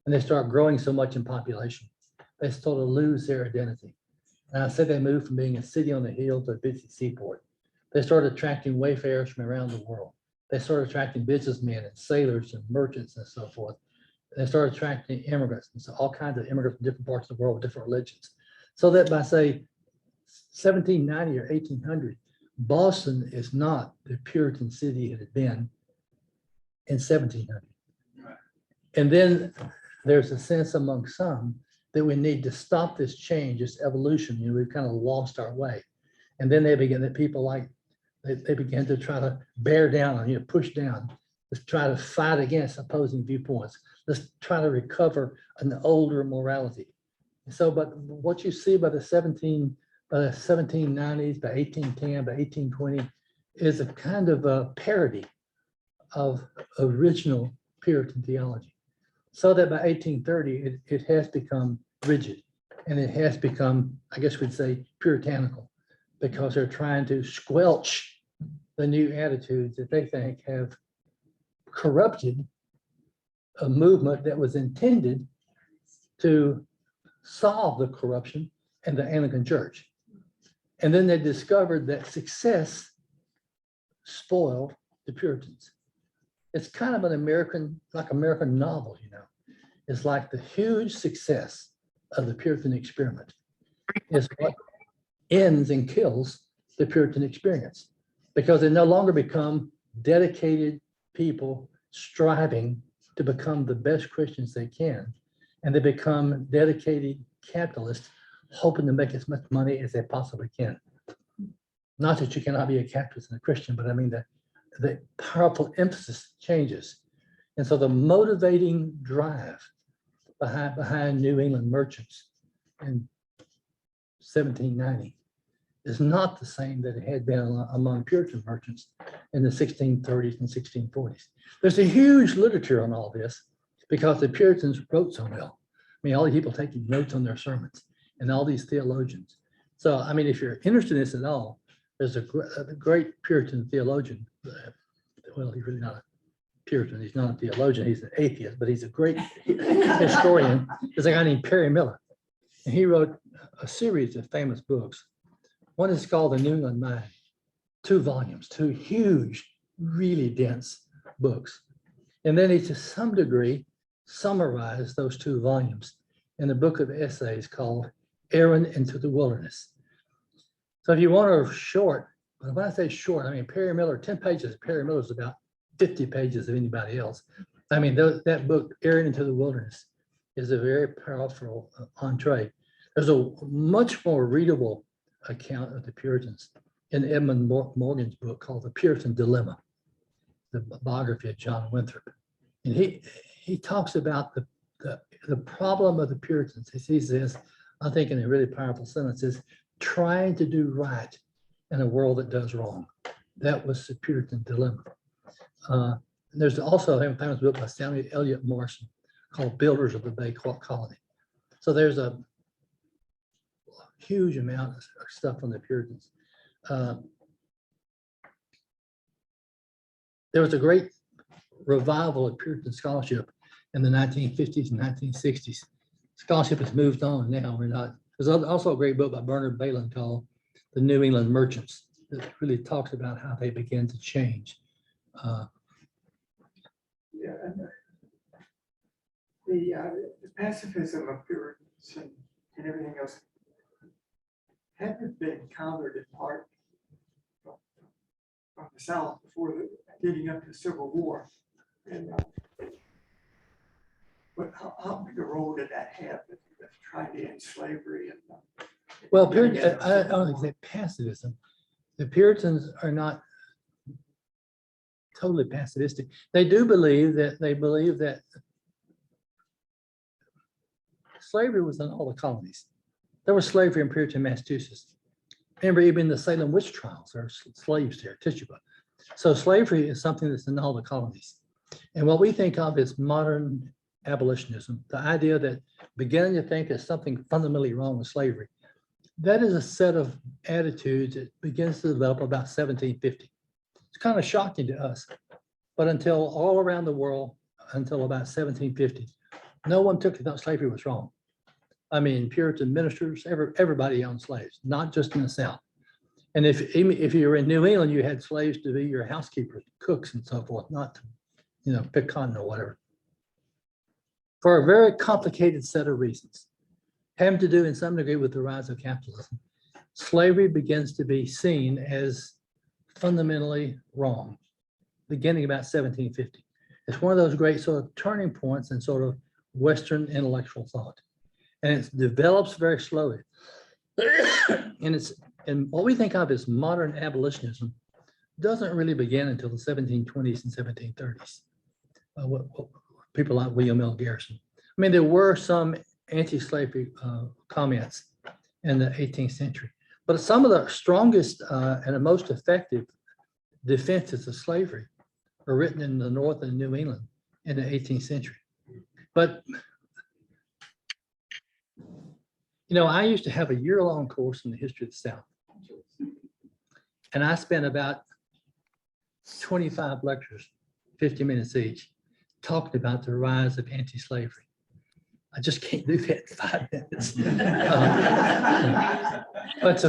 and they start growing so much in population, they sort of lose their identity. And I said they moved from being a city on the hill to a busy seaport. They started attracting wayfarers from around the world. They started attracting businessmen and sailors and merchants and so forth. They started attracting immigrants, and so all kinds of immigrants from different parts of the world with different religions. So that by say 1790 or 1800, Boston is not the Puritan city it had been in 1700. And then there's a sense among some that we need to stop this change, this evolution. We've kind of lost our way. And then they begin that people like, they began to try to bear down on, push down. Let's try to fight against opposing viewpoints. Let's try to recover an older morality. So, but what you see by the 1790s, by 1810, by 1820, is a kind of a parody of original Puritan theology. So that by 1830, it has become rigid, and it has become, I guess we'd say, puritanical, because they're trying to squelch the new attitudes that they think have corrupted a movement that was intended to solve the corruption in the Anglican Church. And then they discovered that success spoiled the Puritans. It's kind of an American novel, It's like the huge success of the Puritan experiment is what ends and kills the Puritan experience, because they no longer become dedicated people striving to become the best Christians they can, and they become dedicated capitalists hoping to make as much money as they possibly can. Not that you cannot be a capitalist and a Christian, but I mean the powerful emphasis changes. And so the motivating drive behind New England merchants in 1790 is not the same that it had been among Puritan merchants in the 1630s and 1640s. There's a huge literature on all this because the Puritans wrote so well. I mean, all the people taking notes on their sermons and all these theologians. So, I mean, if you're interested in this at all, there's a great Puritan theologian. Well, he's really not a Puritan. He's not a theologian. He's an atheist, but he's a great historian. There's a guy named Perry Miller. And he wrote a series of famous books. One is called The New England Mind, 2 volumes, 2 huge, really dense books. And then he, to some degree, summarized those 2 volumes in a book of essays called Errand into the Wilderness. So if you want a short, but when I say short, I mean Perry Miller, 10 pages, Perry Miller is about 50 pages of anybody else. I mean, that book, Errand into the Wilderness, is a very powerful entree. There's a much more readable account of the Puritans in Edmund Morgan's book called The Puritan Dilemma, the biography of John Winthrop. And he talks about the problem of the Puritans. He says, I think in a really powerful sentence, is trying to do right in a world that does wrong. That was the Puritan dilemma. There's also a famous book by Samuel Eliot Morison called Builders of the Bay Colony. So there's a huge amount of stuff on the Puritans. There was a great revival of Puritan scholarship in the 1950s and 1960s. Scholarship has moved on now. There's also a great book by Bernard Balin called The New England Merchants that really talks about how they began to change. Yeah, and the pacifism of Puritans and everything else hadn't been countered in part from the South before leading up to the Civil War. And but how big a role did that have in trying to end slavery? Well, I don't think pacifism. The Puritans are not totally pacifistic. They believe that slavery was in all the colonies. There was slavery in Puritan Massachusetts. Remember, even the Salem witch trials, there were slaves there, Tituba. So slavery is something that's in all the colonies. And what we think of as modern abolitionism, the idea that beginning to think there's something fundamentally wrong with slavery, that is a set of attitudes that begins to develop about 1750. It's kind of shocking to us, but until all around the world, until about 1750, no one took it that slavery was wrong. I mean, Puritan ministers, everybody owned slaves, not just in the South. And if you were in New England, you had slaves to be your housekeepers, cooks, and so forth, not to, pick cotton or whatever. For a very complicated set of reasons, having to do in some degree with the rise of capitalism. slavery begins to be seen as fundamentally wrong, beginning about 1750. It's one of those great sort of turning points in sort of Western intellectual thought. And it develops very slowly. And what we think of as modern abolitionism doesn't really begin until the 1720s and 1730s. People like William L. Garrison. I mean, there were some anti-slavery comments in the 18th century, but some of the strongest and the most effective defenses of slavery are written in the North and New England in the 18th century. But, you know, I used to have a year-long course in the history of the South. And I spent about 25 lectures, 50 minutes each, talking about the rise of anti-slavery. I just can't do that in 5 minutes. But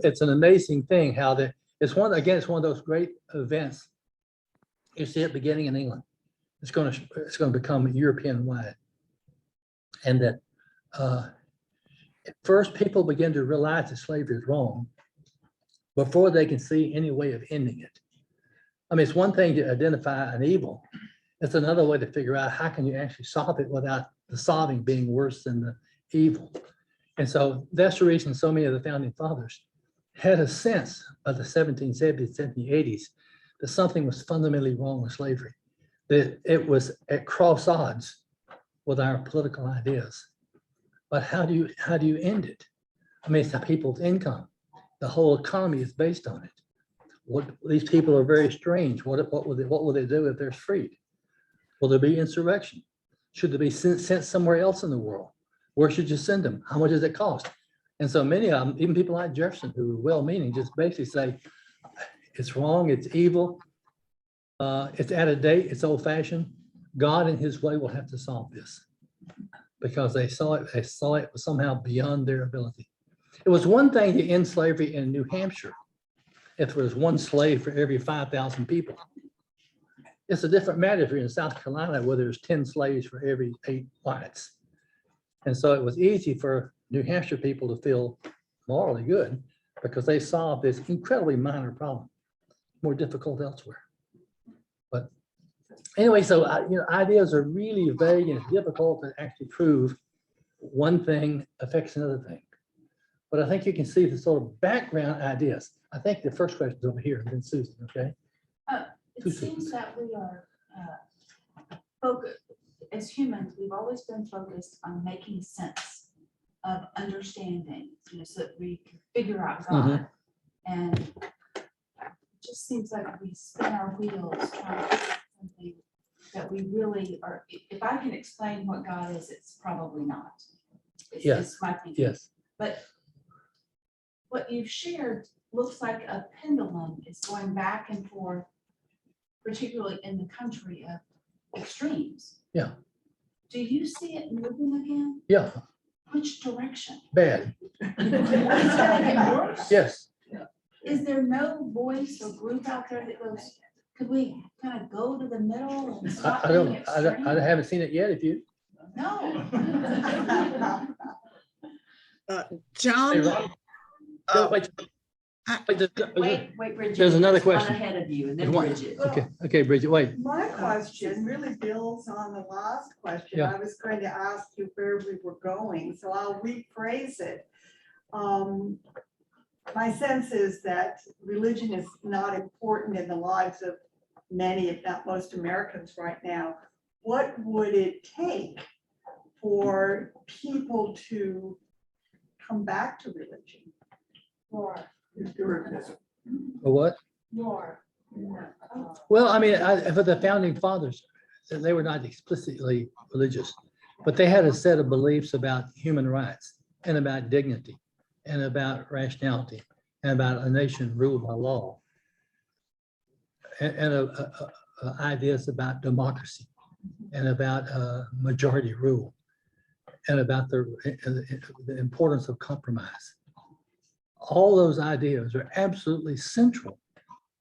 it's an amazing thing how it's one of those great events. You see it beginning in England. It's going to become European wide. And that at first people begin to realize that slavery is wrong before they can see any way of ending it. I mean, it's one thing to identify an evil. It's another way to figure out how can you actually solve it without the solving being worse than the evil. And so that's the reason so many of the founding fathers had a sense of the 1770s, 1780s, that something was fundamentally wrong with slavery, that it was at cross odds with our political ideas. But how do you end it? I mean, it's the people's income. The whole economy is based on it. These people are very strange. What will they do if they're freed? Will there be insurrection? Should they be sent somewhere else in the world? Where should you send them? How much does it cost? And so many of them, even people like Jefferson, who are well-meaning, just basically say, it's wrong, it's evil, it's out of date, it's old-fashioned. God in his way will have to solve this because they saw it was somehow beyond their ability. It was one thing to end slavery in New Hampshire if there was one slave for every 5,000 people. It's a different matter if you're in South Carolina where there's 10 slaves for every 8 whites. And so it was easy for New Hampshire people to feel morally good because they solved this incredibly minor problem, more difficult elsewhere. But anyway, so ideas are really vague and it's difficult to actually prove one thing affects another thing. But I think you can see the sort of background ideas. I think the first question is over here, and then Susan, okay? It seems that we are focused, as humans, we've always been focused on making sense of understanding, so that we can figure out God. And it just seems like we spin our wheels trying to do something that we really are. If I can explain what God is, it's probably not. It's my thinking. Yes. But what you've shared looks like a pendulum is going back and forth, particularly in the country of extremes. Yeah. Do you see it moving again? Yeah. Which direction? Bad. Is it gonna get worse? Yes. Is there no voice or group out there that goes, could we kind of go to the middle and stop being extreme? I haven't seen it yet. If you. No. John. Hey, Ron. No, wait, Bridget. There's another one question. ahead of you, and then There's one. Bridget. Okay, Bridget, wait. My question really builds on the last question. Yeah. I was going to ask you where we were going, so I'll rephrase it. My sense is that religion is not important in the lives of many, if not most Americans right now. What would it take for people to come back to religion? More. Puritanism. For what? More. Well, I mean, for the founding fathers, they were not explicitly religious, but they had a set of beliefs about human rights and about dignity and about rationality and about a nation ruled by law and ideas about democracy and about majority rule and about the importance of compromise. All those ideas are absolutely central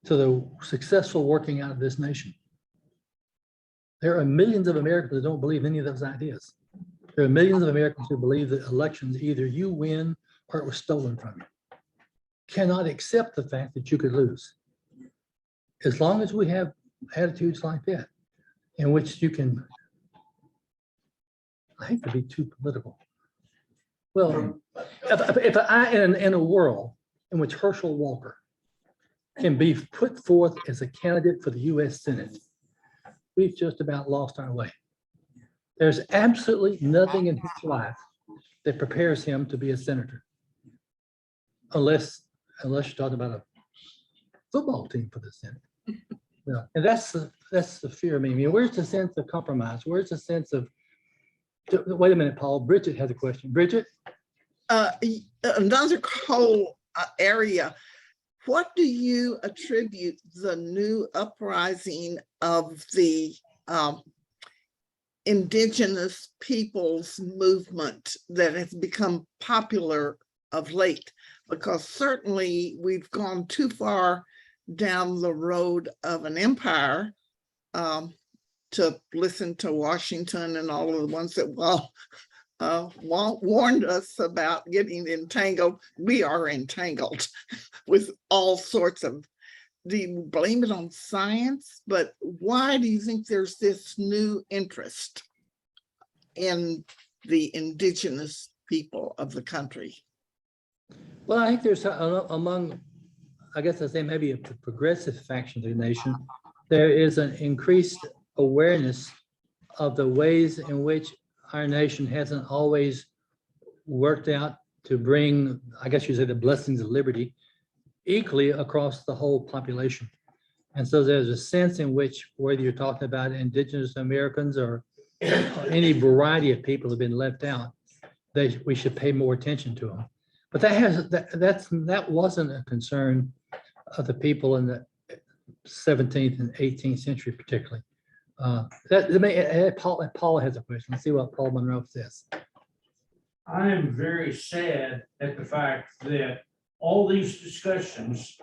to the successful working out of this nation. There are millions of Americans that don't believe any of those ideas. There are millions of Americans who believe that elections, either you win or it was stolen from you. cannot accept the fact that you could lose. As long as we have attitudes like that, in which you can, I hate to be too political. Well, if I, in a world in which Herschel Walker can be put forth as a candidate for the US Senate, we've just about lost our way. There's absolutely nothing in his life that prepares him to be a senator. Unless you're talking about a football team for the Senate. Yeah, and that's the fear of me. I mean, where's the sense of compromise? Where's the sense of, wait a minute, Paul, Bridget has a question. Bridget? Another whole area. What do you attribute the new uprising of the indigenous peoples movement that has become popular of late? Because certainly we've gone too far down the road of an empire to listen to Washington and all of the ones that warned us about getting entangled. We are entangled with all sorts of, do you blame it on science? But why do you think there's this new interest in the indigenous people of the country? Well, I think there's among, I guess I'd say maybe a progressive faction of the nation, there is an increased awareness of the ways in which our nation hasn't always worked out to bring, I guess you say, the blessings of liberty equally across the whole population. And so there's a sense in which, whether you're talking about indigenous Americans or any variety of people have been left out, we should pay more attention to them. But that wasn't a concern of the people in the 17th and 18th century, particularly. Paul has a question. Let's see what Paul Monroe says. I am very sad at the fact that all these discussions,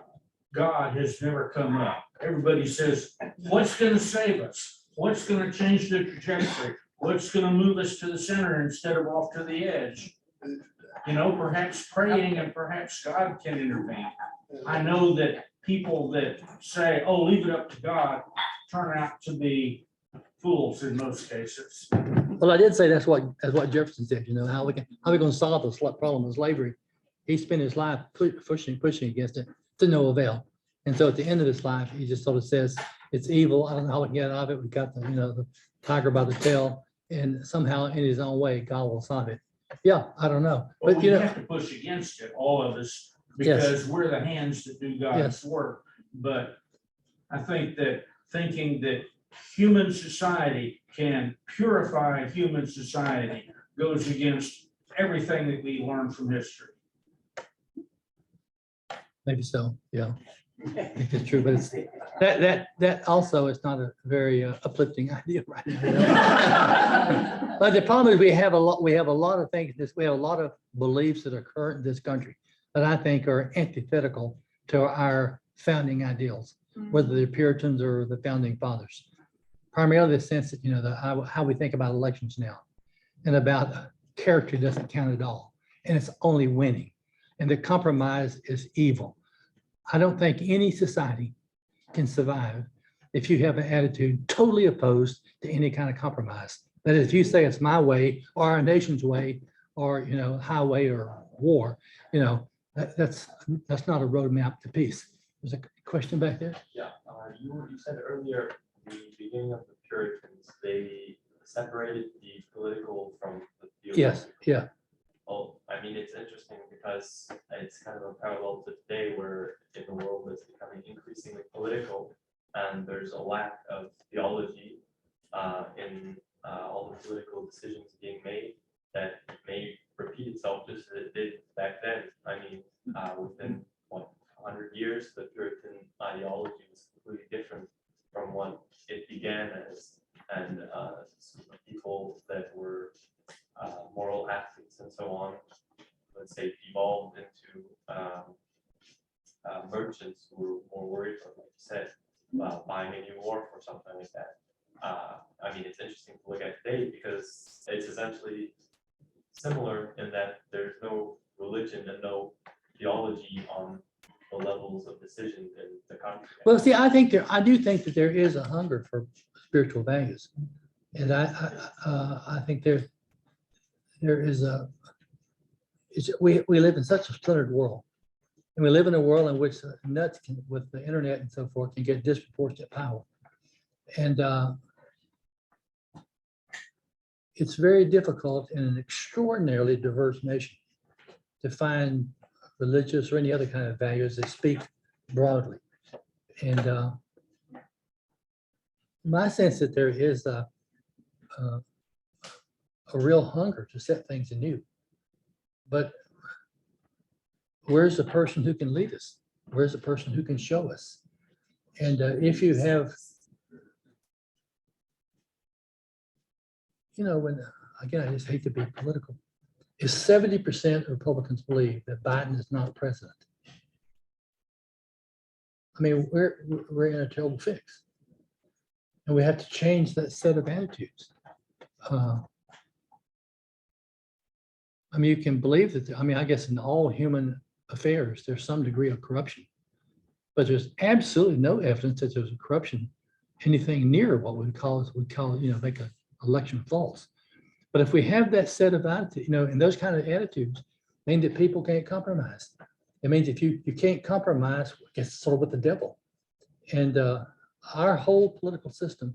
God has never come up. Everybody says, what's going to save us? What's going to change the trajectory? What's going to move us to the center instead of off to the edge? You know, perhaps praying and perhaps God can intervene. I know that people that say, oh, leave it up to God, turn out to be fools in most cases. Well, I did say that's what Jefferson said. You know, how we going to solve this problem of slavery? He spent his life pushing against it to no avail. And so at the end of his life, he just sort of says it's evil. I don't know how we can get out of it. We got the tiger by the tail, and somehow in his own way, God will solve it. Yeah, I don't know, But but we have to push against it, all of us, because we're the hands that do God's work. But I think that thinking that human society can purify human society goes against everything that we learn from history. maybe so. Yeah, I think it's true, but it's that also is not a very uplifting idea right now. You know? But the problem is we have a lot of things. We have a lot of beliefs that are current in this country that I think are antithetical to our founding ideals, whether they're Puritans or the founding fathers. Primarily the sense that, you know, how we think about elections now, and about character doesn't count at all, and it's only winning, and the compromise is evil. I don't think any society can survive if you have an attitude totally opposed to any kind of compromise. That is, if you say it's my way or our nation's way, or, you know, highway or war, you know, that's not a roadmap to peace. There's a question back there. Yeah, you said earlier, the beginning of the Puritans, they separated the political from the theological. Yes, yeah. Well, I mean, it's interesting because it's kind of a parallel to today, where in the world that's becoming increasingly political, and there's a lack of theology in all the political decisions being made, that may repeat itself just as it did back then. I mean, within 100 years, the Puritan ideology was completely different from what it began as, and people that were moral athletes and so on, let's say, evolved into merchants who were more worried, like you said, about buying a new wharf or something like that. I mean, it's interesting to look at today because it's essentially similar in that there's no religion and no theology on the levels of decision in the country. Well, see, I do think that there is a hunger for spiritual values. And I think there is we live in such a splintered world. And we live in a world in which nuts can, with the internet and so forth, can get disproportionate power. And it's very difficult in an extraordinarily diverse nation to find religious or any other kind of values that speak broadly. And my sense that there is a real hunger to set things anew. But where's the person who can lead us? Where's the person who can show us? And if you have, when, again, I just hate to be political, if 70% of Republicans believe that Biden is not president, I mean, we're in a terrible fix. And we have to change that set of attitudes. I mean, you can believe that, I guess in all human affairs, there's some degree of corruption, but there's absolutely no evidence that there's a corruption, anything near what we call, make an election false. But if we have that set of attitude, and those kind of attitudes mean that people can't compromise. It means if you can't compromise, it's sort of with the devil. And our whole political system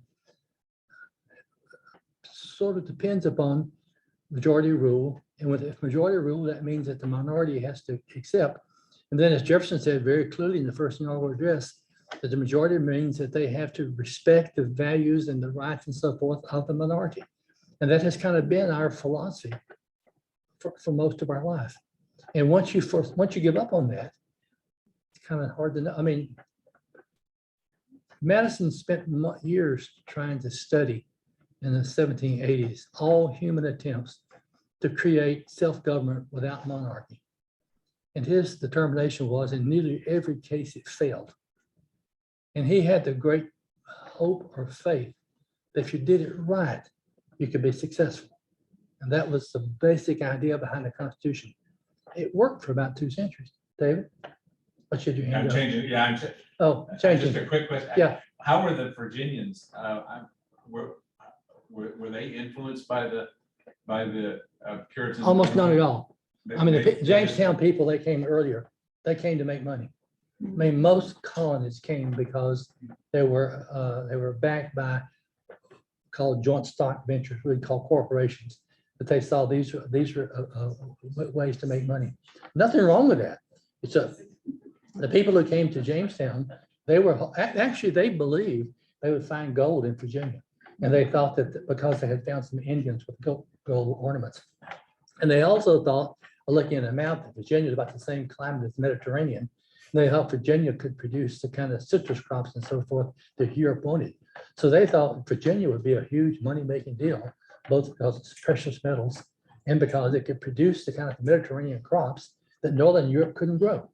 sort of depends upon majority rule. And with majority rule, that means that the minority has to accept. And then as Jefferson said very clearly in the first inaugural address, that the majority means that they have to respect the values and the rights and so forth of the minority. And that has kind of been our philosophy for most of our life. And once you give up on that, it's kind of hard to know. I mean, Madison spent years trying to study in the 1780s all human attempts to create self-government without monarchy. And his determination was in nearly every case it failed. And he had the great hope or faith that if you did it right, you could be successful. And that was the basic idea behind the Constitution. It worked for about 2 centuries. David, what should you hand I'm up? changing, yeah, I'm Oh, changing. just a quick question. Yeah. How were the Virginians, were they influenced by the Puritans? Almost none at all. I mean, the They- Jamestown people, they came earlier. They came to make money. I mean, most colonies came because they were backed by called joint stock ventures, we call corporations. But they saw these were ways to make money. Nothing wrong with that. It's the people who came to Jamestown, they believed they would find gold in Virginia. And they thought that because they had found some Indians with gold ornaments. And they also thought, looking at a map, that Virginia is about the same climate as the Mediterranean. And they thought Virginia could produce the kind of citrus crops and so forth that Europe wanted. So they thought Virginia would be a huge money-making deal, both because it's precious metals and because it could produce the kind of Mediterranean crops that Northern Europe couldn't grow.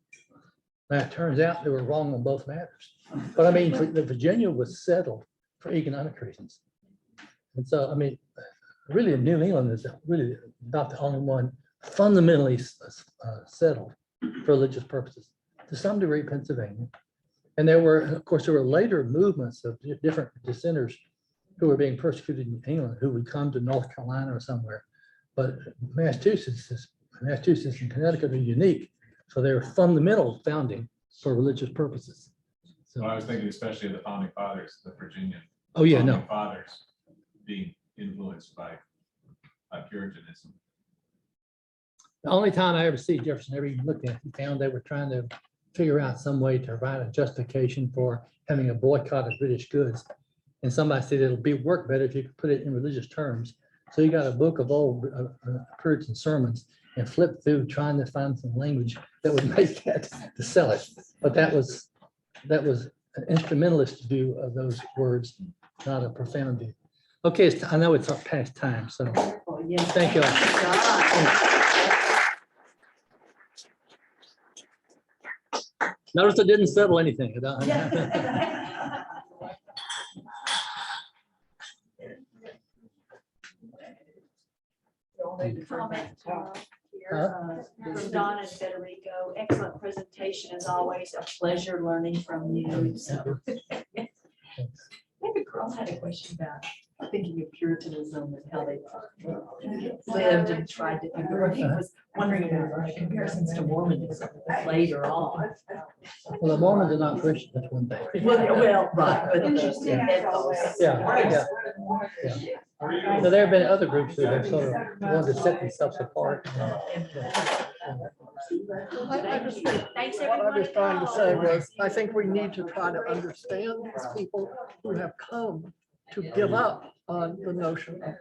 Now, it turns out they were wrong on both matters. But I mean, Virginia was settled for economic reasons. And so, I mean, really New England is really not the only one fundamentally settled for religious purposes. To some degree, Pennsylvania. And there were later movements of different dissenters who were being persecuted in England, who would come to North Carolina or somewhere. But Massachusetts and Connecticut are unique. So they were fundamental founding for religious purposes. So Well, I was thinking especially of the founding fathers, the Virginian. Oh, yeah, founding no. Fathers being influenced by Puritanism. The only time I ever see Jefferson ever even looked at it, he found they were trying to figure out some way to write a justification for having a boycott of British goods. And somebody said it'll work better if you could put it in religious terms. So he got a book of old Puritan sermons and flipped through trying to find some language that would make that to sell it. But that was an instrumentalist view of those words, not a profound view. Okay, I know it's past time, so Wonderful, yes. thank you. Notice I didn't settle anything. You'll need to turn back to top here. From Don and Federico, excellent presentation as always, a pleasure learning from you. So. Maybe Carl had a question about thinking of Puritanism and how they lived and tried to think, or he was wondering about the comparisons to Mormonism later on. Well, the Mormons are not Christians, that's one thing. Well, right, but Interesting. Yeah. So there have been other groups who have sort of wanted to set themselves apart. I just think Thanks, what I was everyone. trying to say was, I think we need to try to understand these people who have come to give up on the notion of